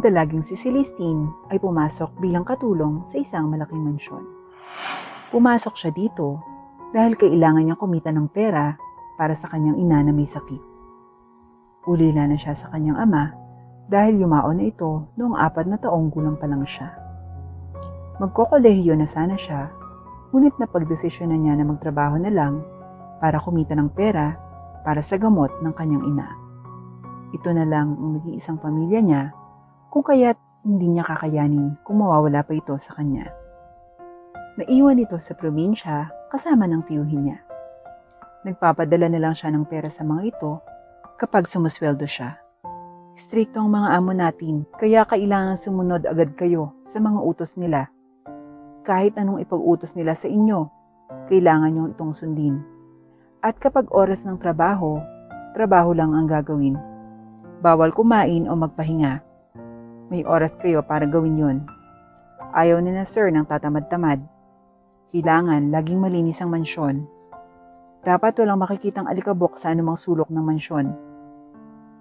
dalaging si Celestine ay pumasok bilang katulong sa isang malaking mansyon. Pumasok siya dito dahil kailangan niyang kumita ng pera para sa kanyang ina na may sakit. Ulila na siya sa kanyang ama dahil yumaon na ito noong 4 na taong gulang pa lang siya. Magkokolehiyo na sana siya, ngunit napagdesisyon na niya na magtrabaho na lang para kumita ng pera para sa gamot ng kanyang ina. Ito na lang ang nag-iisang pamilya niya kung kaya't hindi niya kakayanin kung mawawala pa ito sa kanya. Naiwan ito sa probinsya kasama ng tiyuhin niya. Nagpapadala na lang siya ng pera sa mga ito kapag sumusweldo siya. Strikto ang mga amo natin, kaya kailangan sumunod agad kayo sa mga utos nila. Kahit anong ipag-utos nila sa inyo, kailangan niyong itong sundin. At kapag oras ng trabaho, trabaho lang ang gagawin. Bawal kumain o magpahinga. May oras kayo para gawin yon. Ayaw ni na sir ng tatamad-tamad. Kailangan laging malinis ang mansyon. Dapat walang makikitang alikabok sa anumang sulok ng mansyon.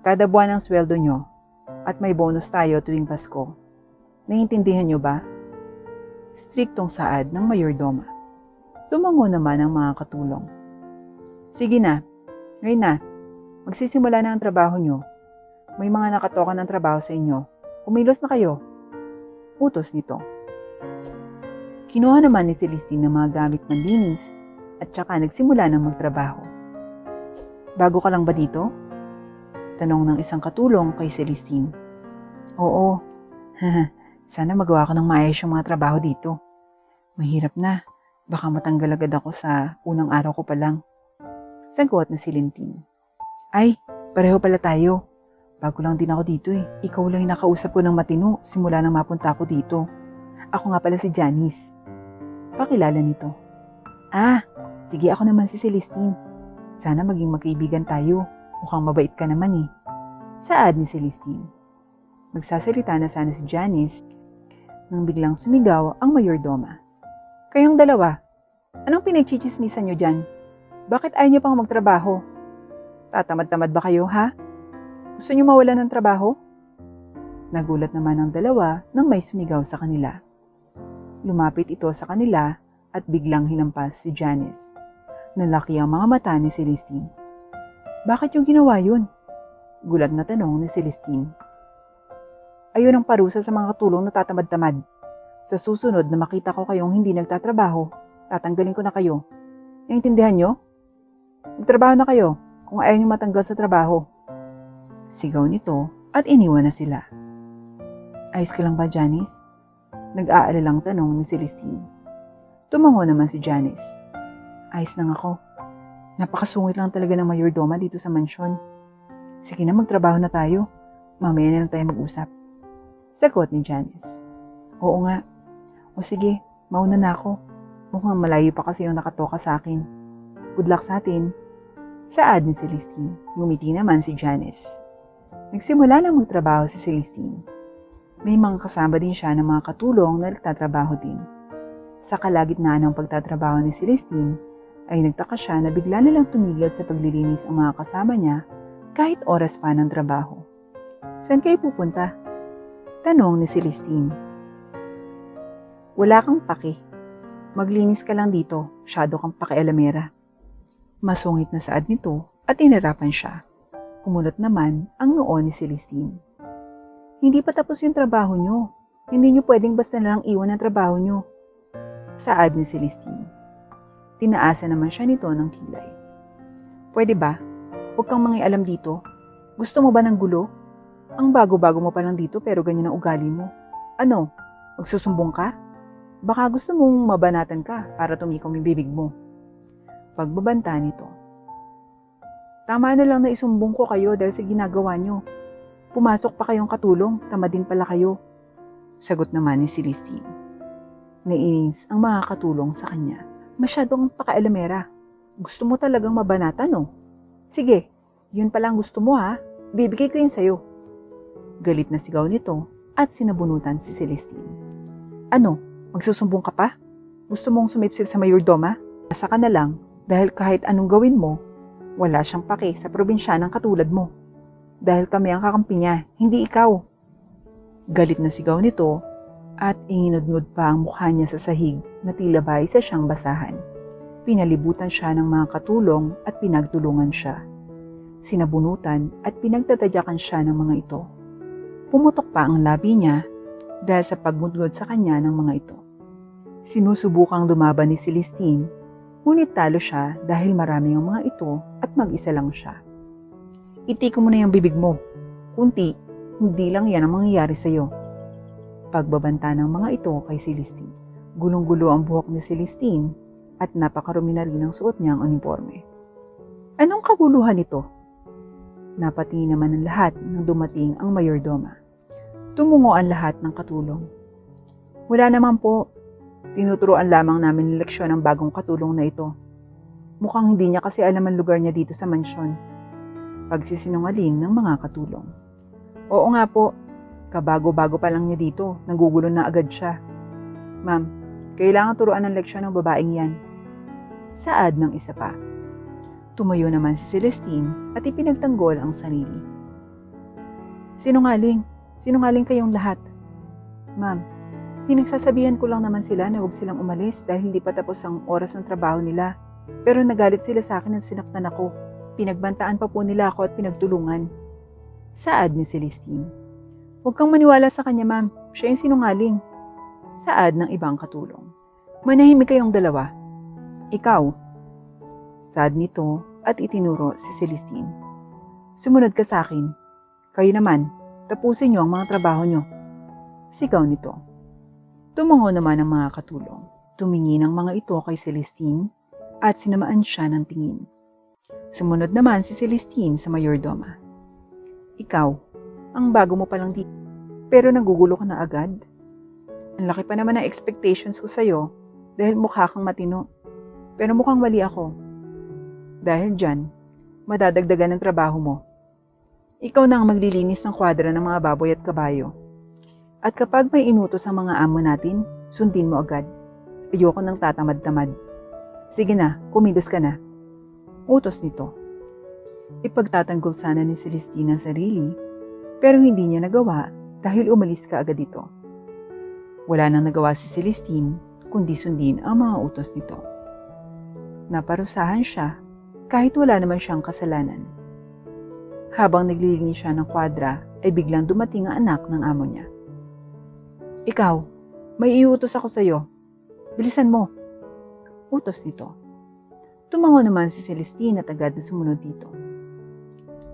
Kada buwan ang sweldo nyo at may bonus tayo tuwing Pasko. Naiintindihan nyo ba? Striktong saad ng mayordoma. Tumango naman ang mga katulong. Sige na, ngayon na, magsisimula na ang trabaho nyo. May mga nakatoka ng trabaho sa inyo. Kumilos na kayo. Utos nito. Kinuha naman ni Celestine ng mga gamit panlinis at saka nagsimula ng magtrabaho. Bago ka lang ba dito? Tanong ng isang katulong kay Celestine. Oo. Sana magawa ko ng maayos yung mga trabaho dito. Mahirap na. Baka matanggal agad ako sa unang araw ko pa lang. Sagot ni Celestine. Ay, pareho pala tayo. Bago lang din ako dito eh. Ikaw lang yung nakausap ko ng matino simula nang mapunta ako dito. Ako nga pala si Janice. Pakilala nito. Ah, sige ako naman si Celestine. Sana maging magkaibigan tayo. Mukhang mabait ka naman eh. Saad ni Celestine. Magsasalita na sana si Janice nang biglang sumigaw ang mayordoma. Kayong dalawa, anong pinagchichismisan nyo dyan? Bakit ayaw nyo pang magtrabaho? Tatamad-tamad ba kayo ha? Gusto niyo mawalan ng trabaho? Nagulat naman ang dalawa nang may sumigaw sa kanila. Lumapit ito sa kanila at biglang hinampas si Janice. Nalaki ang mga mata ni Celestine. Bakit yung ginawa yun? Gulat na tanong ni Celestine. Ayun ang parusa sa mga katulong na tatamad-tamad. Sa susunod na makita ko kayong hindi nagtatrabaho, tatanggalin ko na kayo. Naintindihan nyo? Magtrabaho na kayo kung ayaw nyo matanggal sa trabaho. Sigaw nito at iniwan na sila. Ayos ka lang ba, Janice? Nag-aalalang tanong ni Celestine. Tumango naman si Janice. Ayos lang ako. Napakasungit lang talaga ng mayordoma dito sa mansyon. Sige na, magtrabaho na tayo. Mamaya na lang tayo mag-usap. Sagot ni Janice. Oo nga. O sige, mauna na ako. Mukhang malayo pa kasi yung nakatoka sa akin. Good luck sa atin. Saad ni Celestine. Ngumiti naman si Janice. Nagsimula na magtrabaho si Celestine. May mga kasama din siya ng mga katulong na nagtatrabaho din. Sa kalagitnaan ng pagtatrabaho ni Celestine, ay nagtaka siya na bigla nilang tumigil sa paglilinis ang mga kasama niya kahit oras pa ng trabaho. Saan kayo pupunta? Tanong ni Celestine. Wala kang pake. Maglinis ka lang dito, masyado kang pakialamera. Masungit na saad nito at inirapan siya. Kumunot naman ang noo ni Celestine. Hindi pa tapos yung trabaho nyo. Hindi nyo pwedeng basta na lang iwan ang trabaho nyo. Saad ni Celestine. Tinaasa naman siya nito ng kilay. Pwede ba? Huwag kang mangialam dito. Gusto mo ba ng gulo? Ang bago-bago mo pa lang dito pero ganyan ang ugali mo. Ano? Magsusumbong ka? Baka gusto mong mabanatan ka para tumikom yung bibig mo. Pagbabanta nito. Tama na lang na isumbong ko kayo dahil sa ginagawa nyo. Pumasok pa kayong katulong, tama din pala kayo. Sagot naman ni Celestine. Nainis ang mga katulong sa kanya. Masyadong pakailamera. Gusto mo talagang mabanatan, no? Sige, yun pala ang gusto mo ha. Bibigay ko yun sa'yo. Galit na sigaw nito at sinabunutan si Celestine. Ano, magsusumbong ka pa? Gusto mong sumipsip sa mayordoma? Asa ka na lang dahil kahit anong gawin mo, wala siyang pake sa probinsyanang katulad mo. Dahil kami ang kakampi niya, hindi ikaw. Galit na sigaw nito at inginudngod pa ang mukha niya sa sahig na tila ba isa siyang basahan. Pinalibutan siya ng mga katulong at pinagtulungan siya. Sinabunutan at pinagtatadyakan siya ng mga ito. Pumutok pa ang labi niya dahil sa pagmudgod sa kanya ng mga ito. Sinusubukang lumaban ni Celestine, ngunit talo siya dahil marami ang mga ito at mag-isa lang siya. Itiko mo na yung bibig mo. Kunti, hindi lang yan ang mangyayari sa'yo. Pagbabanta ng mga ito kay Celestine. Gulong-gulo ang buhok ni Celestine at napakarumi na rin ang suot niya ang uniforme. Anong kaguluhan ito? Napatingin naman ng lahat nang dumating ang mayordoma. Tumungo ang lahat ng katulong. Wala naman po. Tinuturuan lamang namin ng leksyon ang bagong katulong na ito. Mukhang hindi niya kasi alam ang lugar niya dito sa mansyon. Pagsisinungaling ng mga katulong. Oo nga po, kabago-bago pa lang niya dito, nagugulo na agad siya. Ma'am, kailangan turuan ng leksyon ng babaeng yan. Saad ng isa pa. Tumayo naman si Celestine at ipinagtanggol ang sarili. Sinungaling kayong lahat. Ma'am, pinagsasabihan ko lang naman sila na huwag silang umalis dahil hindi pa tapos ang oras ng trabaho nila. Pero nagalit sila sa akin at sinaktan ako. Pinagbantaan pa po nila ako at pinagtulungan. Saad ni Celestine. Huwag kang maniwala sa kanya, ma'am. Siya yung sinungaling. Saad ng ibang katulong. Manahimik kayong dalawa. Ikaw. Saad nito at itinuro si Celestine. Sumunod ka sa akin. Kayo naman, tapusin niyo ang mga trabaho niyo. Sigaw nito. Tumango naman ang mga katulong. Tumingin ang mga ito kay Celestine at sinamaan siya ng tingin. Sumunod naman si Celestine sa mayordoma. Ikaw, ang bago mo palang dito, pero nagugulo ka na agad. Ang laki pa naman ng expectations ko sa'yo dahil mukha kang matino, pero mukhang mali ako. Dahil dyan, madadagdagan ng trabaho mo. Ikaw na ang maglilinis ng kwadra ng mga baboy at kabayo. At kapag may inutos ang mga amo natin, sundin mo agad. Ayoko nang tatamad-tamad. Sige na, kumilos ka na. Utos nito. Ipagtatanggol sana ni Celestine ang sarili, pero hindi niya nagawa dahil umalis ka agad dito. Wala nang nagawa si Celestine kundi sundin ang mga utos nito. Naparusahan siya kahit wala naman siyang kasalanan. Habang naglilinis siya ng kwadra ay biglang dumating ang anak ng amo niya. Ikaw, may iutos ako sa iyo. Bilisan mo. Utos nito. Tumango naman si Celestine at agad na sumunod dito.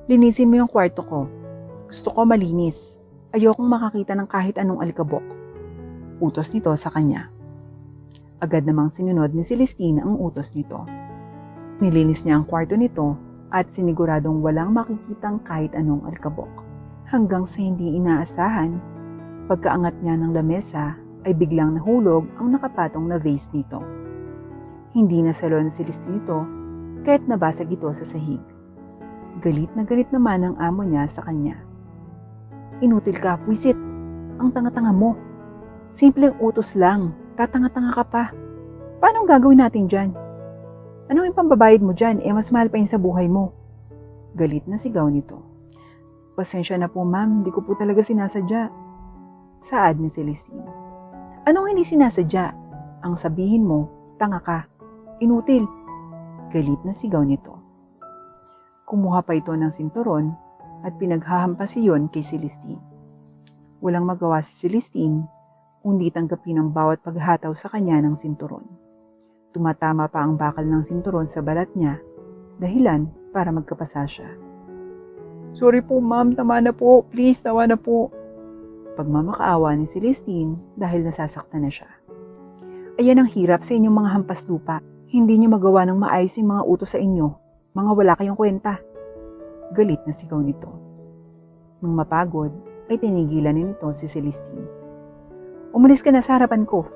Linisin mo yung kwarto ko. Gusto ko malinis. Ayokong makakita ng kahit anong alikabok. Utos nito sa kanya. Agad namang sinunod ni Celestine ang utos nito. Nilinis niya ang kwarto nito at siniguradong walang makikitang kahit anong alikabok. Hanggang sa hindi inaasahan, pagkaangat niya ng lamesa ay biglang nahulog ang nakapatong na vase nito. Hindi nasalon si Celestine ito kahit nabasag ito sa sahig. Galit naman ang amo niya sa kanya. Inutil ka, puwisit. Ang tanga-tanga mo. Simpleng utos lang. Tatanga-tanga ka pa. Paano gagawin natin dyan? Anong ipambabayad mo dyan? Mas mahal pa yun sa buhay mo. Galit na sigaw nito. Pasensya na po ma'am, hindi ko po talaga sinasadya. Saad ni Celestine. Anong hindi sinasadya? Ang sabihin mo, tanga ka. Inutil. Galit na sigaw nito. Kumuha pa ito ng sinturon at pinaghahampas iyon kay Celestine. Walang magawa si Celestine, kundi tanggapin ang bawat paghataw sa kanya ng sinturon. Tumatama pa ang bakal ng sinturon sa balat niya, dahilan para magkapasa siya. Sorry po ma'am, tama na po. Please, tawa na po. Pagmamakaawa ni Celestine dahil nasasaktan na siya. Ayan ang hirap sa inyong mga hampas lupa. Hindi niyo magawa ng maayos yung mga utos sa inyo. Mga wala kayong kwenta. Galit na sigaw nito. Nang mapagod, ay tinigilan nito si Celestine. Umalis ka na sa harapan ko.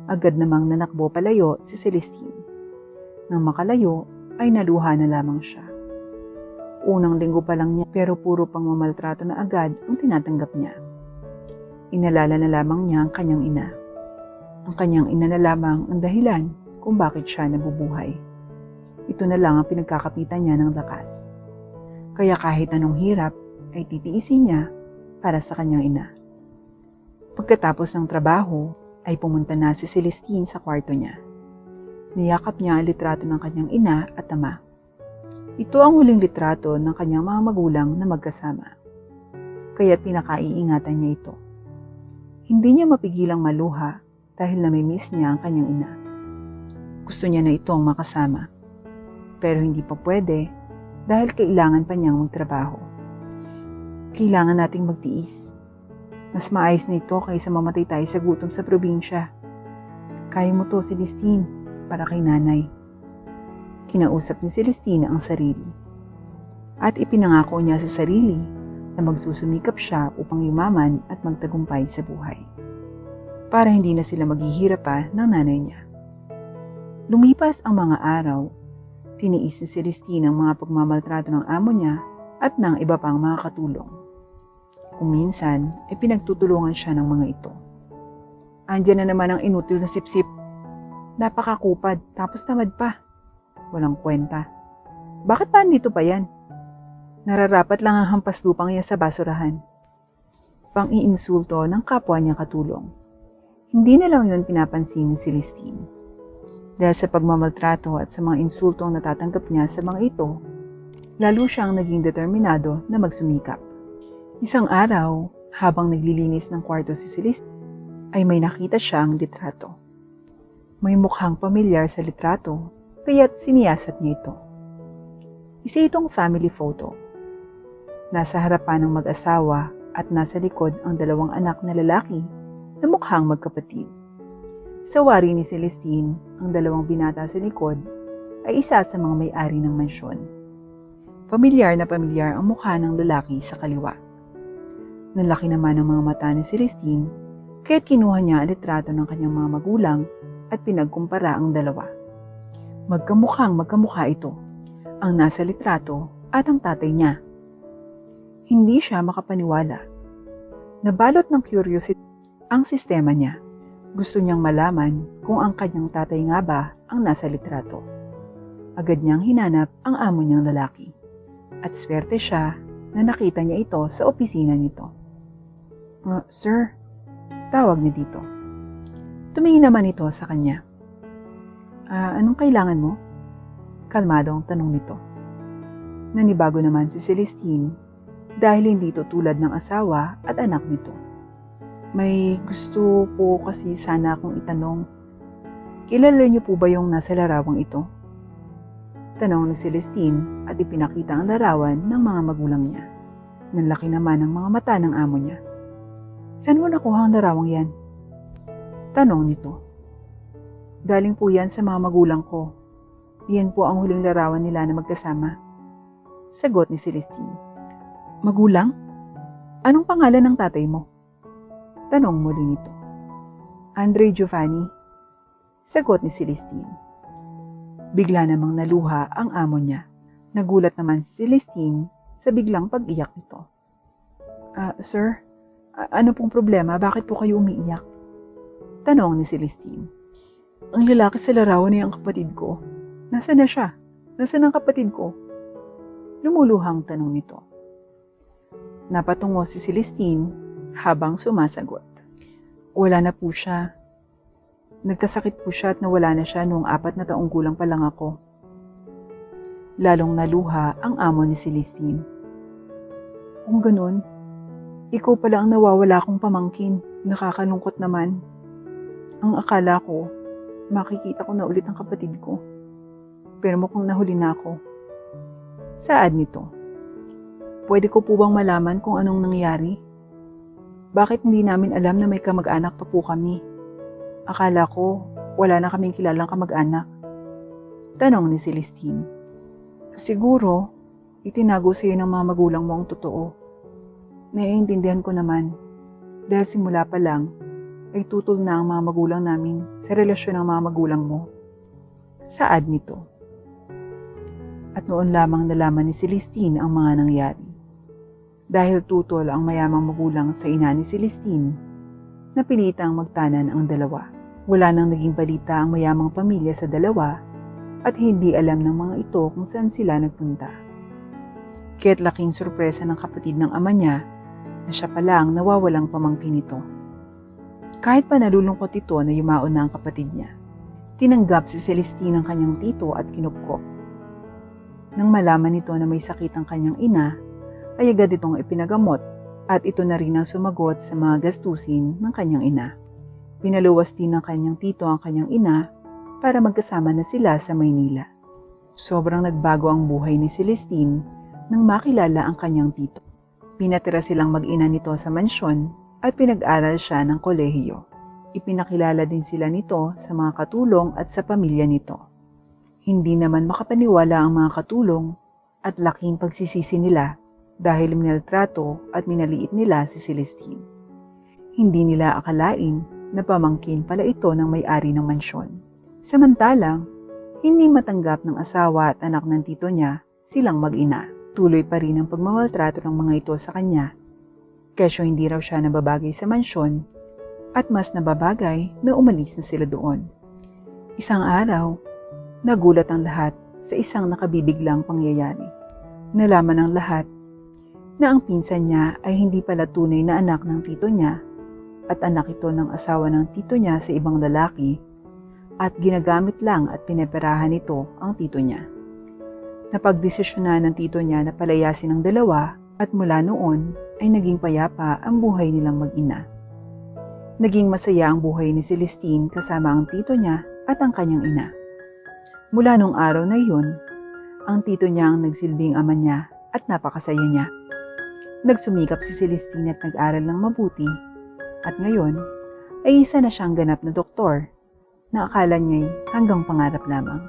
Agad namang nanakbo palayo si Celestine. Nang makalayo, ay naluha na lamang siya. Unang linggo pa lang niya pero puro pang mamaltrato na agad ang tinatanggap niya. Inalala na lamang niya ang kanyang ina. Ang kanyang ina na lamang ang dahilan kung bakit siya nabubuhay. Ito na lang ang pinagkakapitan niya ng lakas. Kaya kahit anong hirap ay titiisin niya para sa kanyang ina. Pagkatapos ng trabaho, ay pumunta na si Celestine sa kwarto niya. Niyakap niya ang litrato ng kanyang ina at ama. Ito ang huling litrato ng kanyang mga magulang na magkasama. Kaya't pinakaiingatan niya ito. Hindi niya mapigilang maluha dahil namimiss niya ang kanyang ina. Gusto niya na itong makasama. Pero hindi pa pwede dahil kailangan pa niyang magtrabaho. Kailangan nating magtiis. Mas maayos na ito kaysa mamatay tayo sa gutom sa probinsya. Kaya mo to, Celestine, para kay nanay. Kinausap ni Celestine ang sarili. At ipinangako niya sa sarili na magsusumikap siya upang yumaman at magtagumpay sa buhay. Para hindi na sila maghihirap pa ng nanay niya. Lumipas ang mga araw, tiniis ni Celestine ang mga pagmamaltrato ng amo niya at ng iba pang mga katulong. Kung minsan, ay pinagtutulungan siya ng mga ito. Andiyan na naman ang inutil na sipsip. Napakakupad, tapos tamad pa. Walang kwenta. Bakit pa andito pa yan? Nararapat lang ang hampas lupang niya sa basurahan. Pang-iinsulto ng kapwa niya katulong. Hindi na lang yun pinapansin ni Celestine. Dahil sa pagmamaltrato at sa mga insultong natatanggap niya sa mga ito, lalo siyang naging determinado na magsumikap. Isang araw, habang naglilinis ng kwarto si Celestine, ay may nakita siyang litrato. May mukhang pamilyar sa litrato, kaya't siniyasat niya ito. Isa itong family photo. Nasa harapan ng mag-asawa at nasa likod ang dalawang anak na lalaki na mukhang magkapatid. Sa wari ni Celestine, ang dalawang binata sa likod ay isa sa mga may-ari ng mansyon. Pamilyar na pamilyar ang mukha ng lalaki sa kaliwa. Nalaki naman ang mga mata ni Celestine, kaya't kinuha niya ang litrato ng kanyang mga magulang at pinagkumpara ang dalawa. Magkamukha ito, ang nasa litrato at ang tatay niya. Hindi siya makapaniwala. Nabalot ng curiosity ang sistema niya. Gusto niyang malaman kung ang kanyang tatay nga ba ang nasa litrato. Agad niyang hinanap ang amo niyang lalaki. At swerte siya na nakita niya ito sa opisina nito. Sir, tawag niya dito. Tumingin naman ito sa kanya. Anong kailangan mo? Kalmado ang tanong nito. Nanibago naman si Celestine dahil hindi ito tulad ng asawa at anak nito. May gusto po kasi sana akong itanong. Kilala niyo po ba yung nasa larawang ito? Tanong ni Celestine at ipinakita ang larawan ng mga magulang niya. Nanlaki naman ang mga mata ng amo niya. Saan mo nakuha ang larawang yan? Tanong nito. Galing po yan sa mga magulang ko. Yan po ang huling larawan nila na magkasama. Sagot ni Celestine. Magulang? Anong pangalan ng tatay mo? Tanong muli nito. Andre Giovanni. Sagot ni Celestine. Bigla namang naluha ang amo niya. Nagulat naman si Celestine sa biglang pag-iyak nito. Sir, ano pong problema? Bakit po kayo umiiyak? Tanong ni Celestine. Ang lalaki sa larawan niya ang kapatid ko. Nasaan na siya? Nasaan ang kapatid ko? Lumuluhang tanong nito. Napatungo si Celestine habang sumasagot. Wala na po siya. Nagkasakit po siya at nawala na siya noong 4 na taong gulang pa lang ako. Lalong naluha ang amo ni Celestine. Kung ganun, ikaw pala ang nawawala kong pamangkin. Nakakalungkot naman. Ang akala ko, makikita ko na ulit ang kapatid ko. Pero mukhang nahuli na ako. Saad nito. Pwede ko po bang malaman kung anong nangyari? Bakit hindi namin alam na may kamag-anak pa po kami? Akala ko, wala na kaming kilalang kamag-anak. Tanong ni Celestine. Siguro, itinago sa'yo ng mga magulang mo ang totoo. Naiintindihan ko naman. Dahil simula pa lang, ay tutol na ang mga magulang namin sa relasyon ng mga magulang mo. Saad nito. At noon lamang nalaman ni Celestine ang mga nangyari. Dahil tutol ang mayamang magulang sa ina ni Celestine, napilitang magtanan ang dalawa. Wala nang naging balita ang mayamang pamilya sa dalawa at hindi alam ng mga ito kung saan sila nagpunta. Kaya't laking sorpresa ng kapatid ng ama niya na siya pala ang nawawalang pamangkin nito. Kahit pa nalulungkot ito na yumaon na ang kapatid niya, tinanggap si Celestine ang kanyang tito at kinupkop. Nang malaman nito na may sakit ang kanyang ina, ay agad itong ipinagamot at ito na rin ang sumagot sa mga gastusin ng kanyang ina. Pinaluwas din ng kanyang tito ang kanyang ina para magkasama na sila sa Maynila. Sobrang nagbago ang buhay ni Celestine nang makilala ang kanyang tito. Pinatira silang mag-ina nito sa mansyon at pinag-aral siya ng kolehiyo. Ipinakilala din sila nito sa mga katulong at sa pamilya nito. Hindi naman makapaniwala ang mga katulong at laking pagsisisi nila dahil minaltrato at minaliit nila si Celestine. Hindi nila akalain na pamangkin pala ito ng may-ari ng mansyon. Samantalang, hindi matanggap ng asawa at anak ng tito niya silang mag-ina. Tuloy pa rin ang pagmamaltrato ng mga ito sa kanya. Kesyo hindi raw siya nababagay sa mansyon at mas nababagay na umalis na sila doon. Isang araw, nagulat ang lahat sa isang nakabibiglang pangyayari. Nalaman ng lahat na ang pinsan niya ay hindi pala tunay na anak ng tito niya at anak ito ng asawa ng tito niya sa ibang lalaki at ginagamit lang at pineperahan nito ang tito niya. Napagdesisyonan ng tito niya na palayasin ang dalawa at mula noon ay naging payapa ang buhay nilang mag-ina. Naging masaya ang buhay ni Celestine kasama ang tito niya at ang kanyang ina. Mula nung araw na yun, ang tito niya ang nagsilbing ama niya at napakasaya niya. Nagsumikap si Celestine at nag-aral ng mabuti at ngayon ay isa na siyang ganap na doktor na akala niya'y hanggang pangarap lamang.